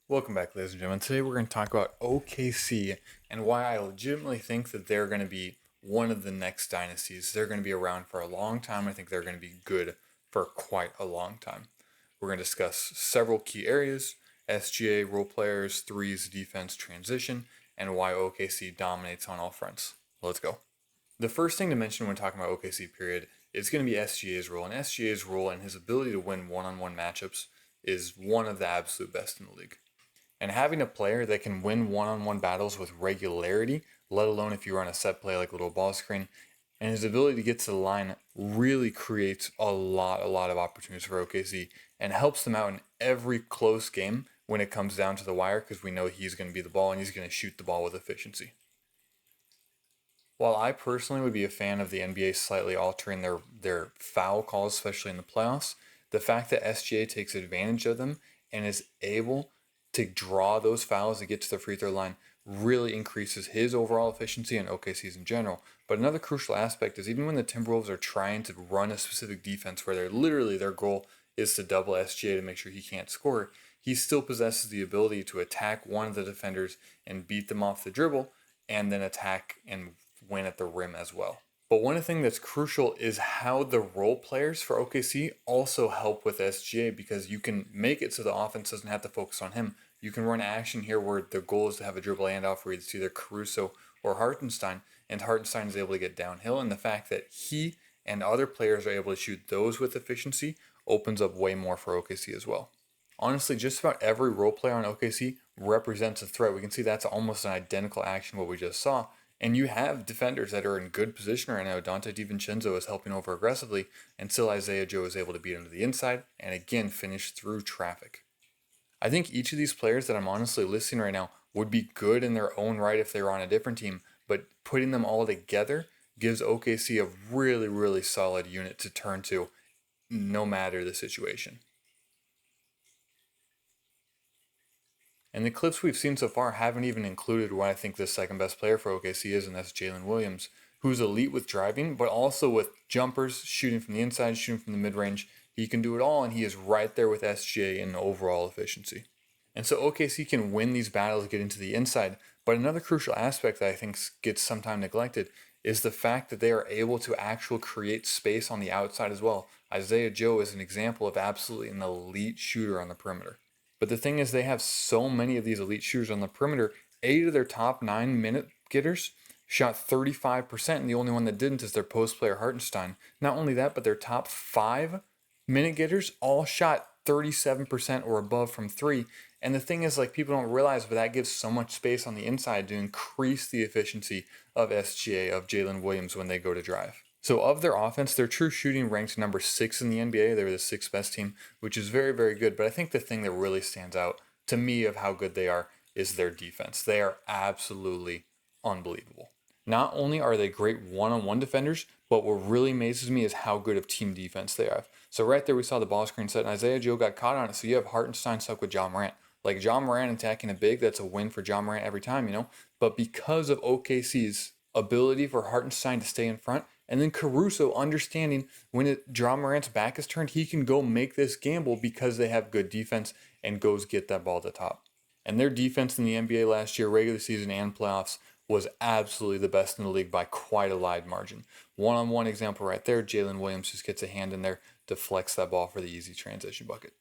Welcome back, ladies and gentlemen. Today we're going to talk about OKC and why I legitimately think that they're going to be one of the next dynasties. They're going to be around for a long time. I think they're going to be good for quite a long time. We're going to discuss several key areas: SGA, role players, threes, defense, transition, and why OKC dominates on all fronts. Let's go. The first thing to mention when talking about OKC period is going to be SGA's role. And SGA's role and his ability to win one-on-one matchups is one of the absolute best in the league. And having a player that can win one-on-one battles with regularity, let alone if you run a set play like a little ball screen, and his ability to get to the line really creates a lot of opportunities for OKC and helps them out in every close game when it comes down to the wire, because we know he's going to be the ball and he's going to shoot the ball with efficiency. While I personally would be a fan of the NBA slightly altering their foul calls, especially in the playoffs, the fact that SGA takes advantage of them and is able to draw those fouls to get to the free throw line really increases his overall efficiency and OKC's in general. But another crucial aspect is even when the Timberwolves are trying to run a specific defense where their goal is to double SGA to make sure he can't score, he still possesses the ability to attack one of the defenders and beat them off the dribble and then attack and win at the rim as well. But one thing that's crucial is how the role players for OKC also help with SGA, because you can make it so the offense doesn't have to focus on him. You can run action here where the goal is to have a dribble handoff where it's either Caruso or Hartenstein, and Hartenstein is able to get downhill. And the fact that he and other players are able to shoot those with efficiency opens up way more for OKC as well. Honestly, just about every role player on OKC represents a threat. We can see that's almost an identical action what we just saw. And you have defenders that are in good position right now. Dante DiVincenzo is helping over aggressively, and still Isaiah Joe is able to beat him to the inside and again finish through traffic. I think each of these players that I'm honestly listing right now would be good in their own right if they were on a different team, but putting them all together gives OKC a really solid unit to turn to no matter the situation. And the clips we've seen so far haven't even included what I think the second best player for OKC is, and that's Jalen Williams, who's elite with driving, but also with jumpers, shooting from the inside, shooting from the mid-range. He can do it all, and he is right there with SGA in overall efficiency. And so OKC can win these battles getting to the inside, but another crucial aspect that I think gets sometimes neglected is the fact that they are able to actually create space on the outside as well. Isaiah Joe is an example of absolutely an elite shooter on the perimeter. But the thing is, they have so many of these elite shooters on the perimeter. 8 of their top 9 minute getters shot 35%, and the only one that didn't is their post player Hartenstein. Not only that, but their top 5 minute getters all shot 37% or above from 3. And the thing is, like, people don't realize, but that gives so much space on the inside to increase the efficiency of SGA, of Jalen Williams when they go to drive. So of their offense, their true shooting ranked number 6 in the NBA. They were the 6th best team, which is very good. But I think the thing that really stands out to me of how good they are is their defense. They are absolutely unbelievable. Not only are they great one-on-one defenders, but what really amazes me is how good of team defense they have. So right there we saw the ball screen set, and Isaiah Joe got caught on it. So you have Hartenstein stuck with Ja Morant. Like, Ja Morant attacking a big, that's a win for Ja Morant every time, you know? But because of OKC's ability for Hartenstein to stay in front, and then Caruso understanding when Ja Morant's back is turned, he can go make this gamble because they have good defense and goes get that ball at the top. And their defense in the NBA last year, regular season and playoffs, was absolutely the best in the league by quite a wide margin. One-on-one example right there, Jalen Williams just gets a hand in there, deflects that ball for the easy transition bucket.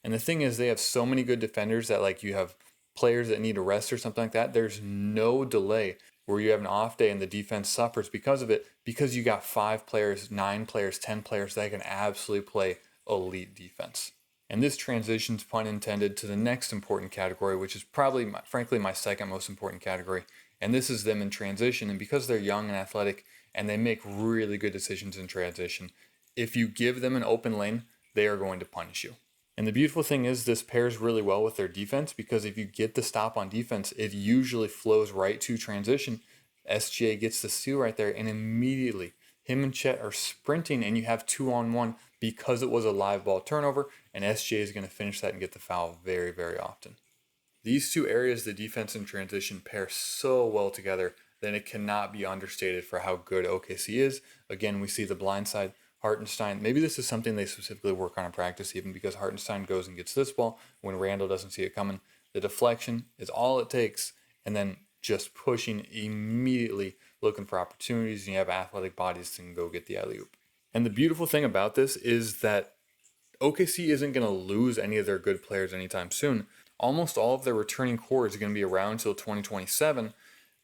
And the thing is, they have so many good defenders that, like, you have players that need a rest or something like that. There's no delay where you have an off day and the defense suffers because of it, because you got 5 players, 9 players, 10 players that can absolutely play elite defense. And this transitions, pun intended, to the next important category, which is probably, frankly, my second most important category. And this is them in transition. And because they're young and athletic and they make really good decisions in transition, if you give them an open lane, they are going to punish you. And the beautiful thing is, this pairs really well with their defense, because if you get the stop on defense, it usually flows right to transition. SGA gets the steal right there, and immediately him and Chet are sprinting, and you have 2-on-1 because it was a live ball turnover, and SGA is going to finish that and get the foul very often. These two areas, the defense and transition, pair so well together that it cannot be understated for how good OKC is. Again, we see the blind side. Hartenstein, maybe this is something they specifically work on in practice, even because Hartenstein goes and gets this ball when Randall doesn't see it coming. the deflection is all it takes, and then just pushing immediately, looking for opportunities, and you have athletic bodies to go get the alley-oop. And the beautiful thing about this is that OKC isn't going to lose any of their good players anytime soon. Almost all of their returning core is going to be around until 2027,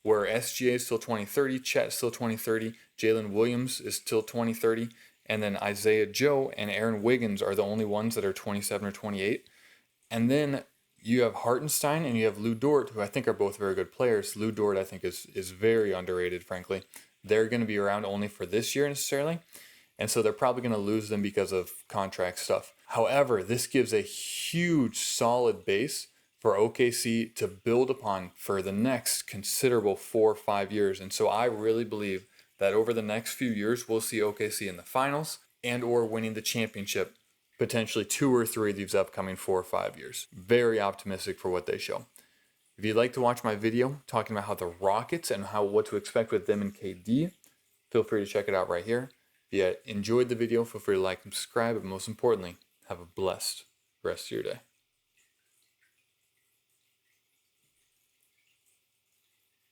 where SGA is still 2030, Chet is still 2030, Jalen Williams is still 2030, and then Isaiah Joe and Aaron Wiggins are the only ones that are 27 or 28. And then you have Hartenstein and you have Lou Dort, who I think are both very good players. Lou Dort, I think, is very underrated, frankly. They're going to be around only for this year necessarily. And so they're probably going to lose them because of contract stuff. However, this gives a huge solid base for OKC to build upon for the next considerable 4 or 5 years. And so I really believe that over the next few years, we'll see OKC in the finals and or winning the championship, potentially 2 or 3 of these upcoming 4 or 5 years. Very optimistic for what they show. If you'd like to watch my video talking about how the Rockets and what to expect with them and KD, feel free to check it out right here. If you enjoyed the video, feel free to like and subscribe, but most importantly, have a blessed rest of your day.